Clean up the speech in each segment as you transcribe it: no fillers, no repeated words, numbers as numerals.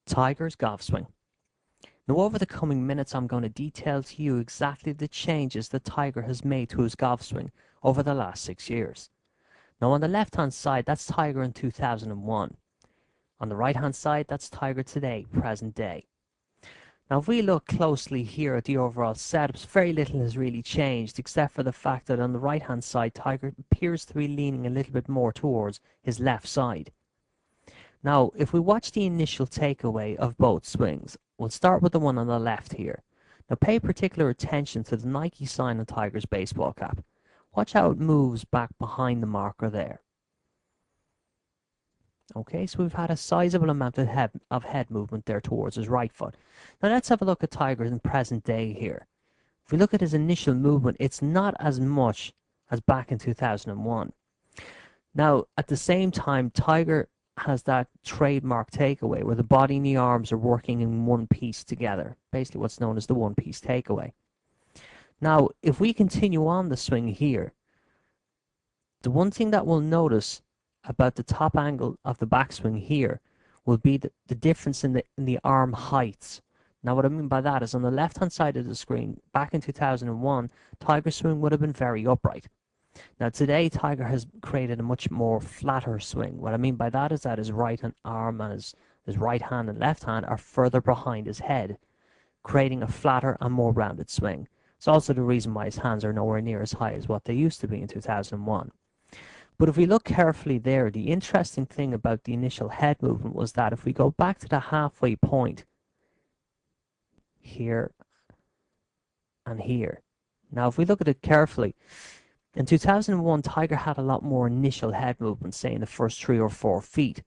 Tiger's golf swing. Now over the coming minutes I'm going to detail to you exactly the changes that Tiger has made to his golf swing over the last 6 years. Now on the left hand side that's Tiger in 2001. On the right hand side that's Tiger today, present day. Now if we look closely here at the overall setups, very little has really changed except for the fact that on the right hand side Tiger appears to be leaning a little bit more towards his left side. Now, if we watch the initial takeaway of both swings, we'll start with the one on the left here. Now, pay particular attention to the Nike sign on Tiger's baseball cap. Watch how it moves back behind the marker there. Okay, so we've had a sizable amount of head movement there towards his right foot. Now, let's have a look at Tiger in present day here. If we look at his initial movement, it's not as much as back in 2001. Now, at the same time, Tiger has that trademark takeaway where the body and the arms are working in one piece together, basically what's known as the one piece takeaway. Now, if we continue on the swing here, the one thing that we'll notice about the top angle of the backswing here will be the difference in the arm heights. Now, what I mean by that is on the left-hand side of the screen, back in 2001, Tiger's swing would have been very upright. Now today, Tiger has created a much more flatter swing. What I mean by that is that his right arm and his right hand and left hand are further behind his head, creating a flatter and more rounded swing. It's also the reason why his hands are nowhere near as high as what they used to be in 2001. But if we look carefully there, the interesting thing about the initial head movement was that if we go back to the halfway point here and here. Now if we look at it carefully, in 2001, Tiger had a lot more initial head movement, say in the first 3 or 4 feet,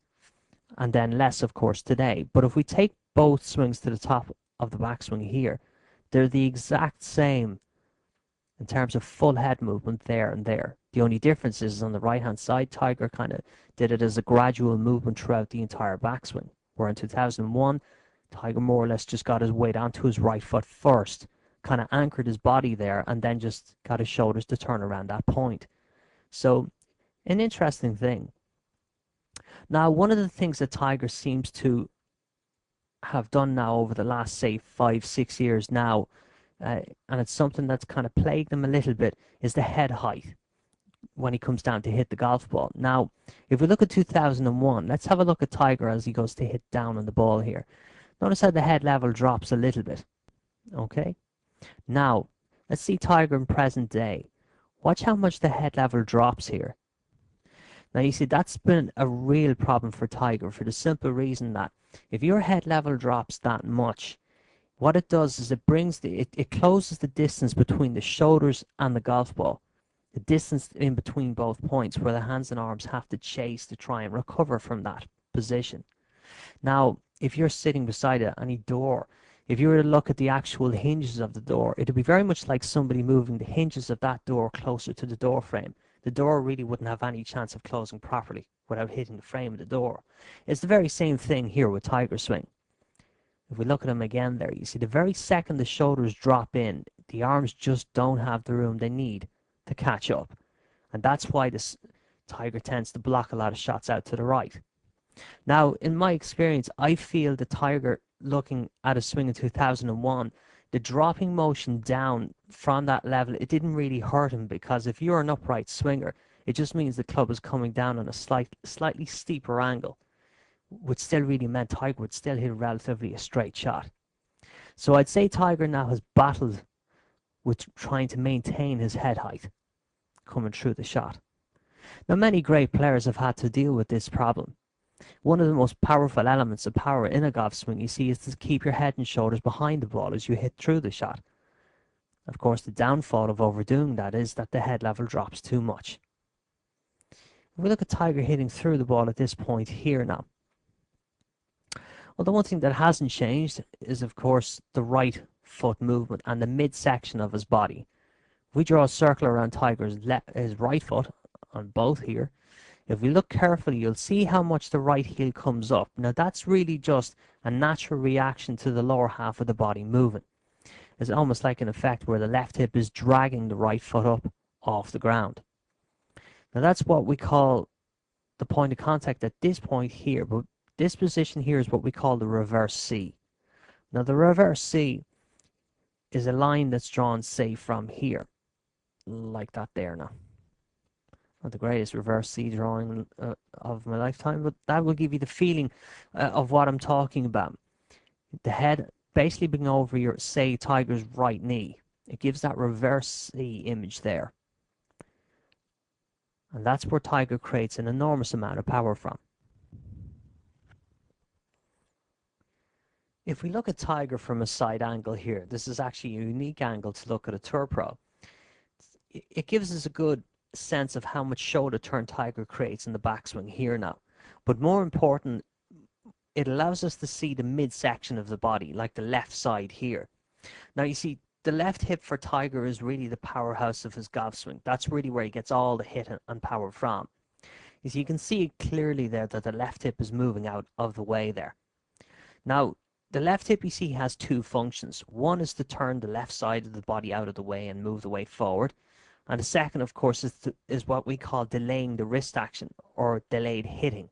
and then less, of course, today. But if we take both swings to the top of the backswing here, they're the exact same in terms of full head movement there and there. The only difference is on the right-hand side, Tiger kind of did it as a gradual movement throughout the entire backswing, where in 2001, Tiger more or less just got his weight onto his right foot first, kind of anchored his body there and then just got his shoulders to turn around that point. So an interesting thing. Now, one of the things that Tiger seems to have done now over the last, say, 5-6 years now, and it's something that's kind of plagued him a little bit, is the head height when he comes down to hit the golf ball. Now, if we look at 2001, let's have a look at Tiger as he goes to hit down on the ball here. Notice how the head level drops a little bit. Okay? Now, let's see Tiger in present day. Watch how much the head level drops here. Now, you see, that's been a real problem for Tiger for the simple reason that if your head level drops that much, what it does is it brings it closes the distance between the shoulders and the golf ball. The distance in between both points where the hands and arms have to chase to try and recover from that position. Now, if you're sitting beside any door, if you were to look at the actual hinges of the door, it would be very much like somebody moving the hinges of that door closer to the door frame. The door really wouldn't have any chance of closing properly without hitting the frame of the door. It's the very same thing here with Tiger's swing. If we look at him again there, you see the very second the shoulders drop in, the arms just don't have the room they need to catch up. And that's why this Tiger tends to block a lot of shots out to the right. Now, in my experience, I feel the Tiger looking at a swing in 2001, the dropping motion down from that level, it didn't really hurt him because if you're an upright swinger, it just means the club is coming down on a slightly steeper angle, which still really meant Tiger would still hit relatively a straight shot. So I'd say Tiger now has battled with trying to maintain his head height coming through the shot. Now, many great players have had to deal with this problem. One of the most powerful elements of power in a golf swing, you see, is to keep your head and shoulders behind the ball as you hit through the shot. Of course, the downfall of overdoing that is that the head level drops too much. If we look at Tiger hitting through the ball at this point here now, well, the one thing that hasn't changed is, of course, the right foot movement and the midsection of his body. If we draw a circle around Tiger's his right foot on both here, if we look carefully, you'll see how much the right heel comes up. Now, that's really just a natural reaction to the lower half of the body moving. It's almost like an effect where the left hip is dragging the right foot up off the ground. Now, that's what we call the point of contact at this point here, but This position here is what we call the reverse C. Now the reverse C is a line that's drawn, say, from here, like that there now. Not the greatest reverse C drawing of my lifetime, but that will give you the feeling of what I'm talking about. The head basically being over your, say, tiger's right knee. It gives that reverse C image there. And that's where tiger creates an enormous amount of power from. If we look at tiger from a side angle here, this is actually a unique angle to look at a Tour Pro. It gives us a good sense of how much shoulder turn tiger creates in the backswing here now. But more important, it allows us to see the midsection of the body, like the left side here. Now you see, the left hip for tiger is really the powerhouse of his golf swing. That's really where he gets all the hit and power from. You can see clearly there that the left hip is moving out of the way there. Now, the left hip, you see, has two functions. One is to turn the left side of the body out of the way and move the weight forward. And the second, of course, is what we call delaying the wrist action, or delayed hitting.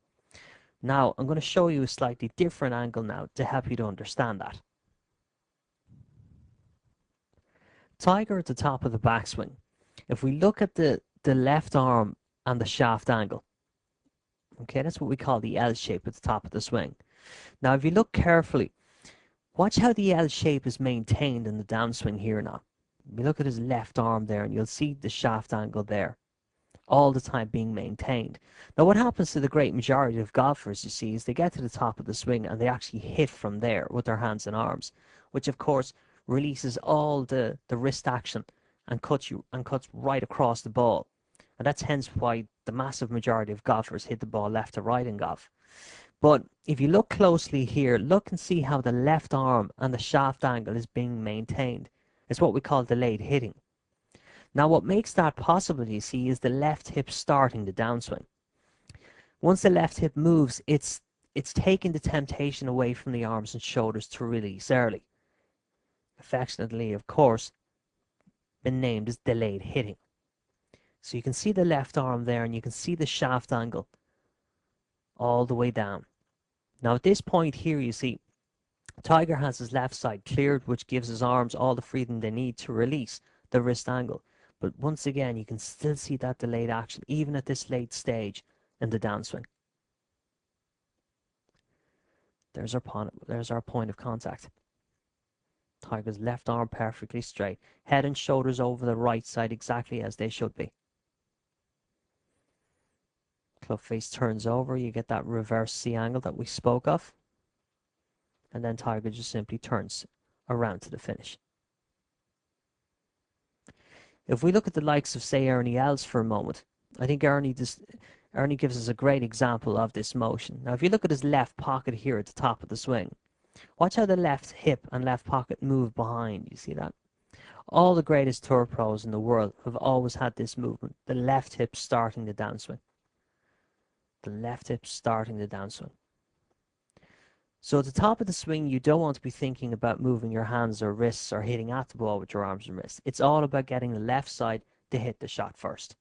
Now, I'm going to show you a slightly different angle now to help you to understand that. Tiger at the top of the backswing. If we look at the left arm and the shaft angle, okay, that's what we call the L shape at the top of the swing. Now, if you look carefully, watch how the L shape is maintained in the downswing here now. We look at his left arm there, and you'll see the shaft angle there all the time being maintained. Now, what happens to the great majority of golfers, you see, is they get to the top of the swing and they actually hit from there with their hands and arms, which of course releases all the wrist action and cuts right across the ball. And that's hence why the massive majority of golfers hit the ball left to right in golf. But if you look closely here, look and see how the left arm and the shaft angle is being maintained. It's what we call delayed hitting. Now, what makes that possible, you see, is the left hip starting the downswing. Once the left hip moves, it's taking the temptation away from the arms and shoulders to release early. Affectionately, of course, been named as delayed hitting. So you can see the left arm there, and you can see the shaft angle all the way down. Now, at this point here, you see, Tiger has his left side cleared, which gives his arms all the freedom they need to release the wrist angle. But once again, you can still see that delayed action, even at this late stage in the downswing. There's our point of contact. Tiger's left arm perfectly straight. Head and shoulders over the right side exactly as they should be. Club face turns over. You get that reverse C angle that we spoke of. And then Tiger just simply turns around to the finish. If we look at the likes of, say, Ernie Els for a moment, I think Ernie gives us a great example of this motion. Now, if you look at his left pocket here at the top of the swing, watch how the left hip and left pocket move behind. You see that? All the greatest tour pros in the world have always had this movement, the left hip starting the downswing. The left hip starting the downswing. So at the top of the swing, you don't want to be thinking about moving your hands or wrists or hitting at the ball with your arms and wrists. It's all about getting the left side to hit the shot first.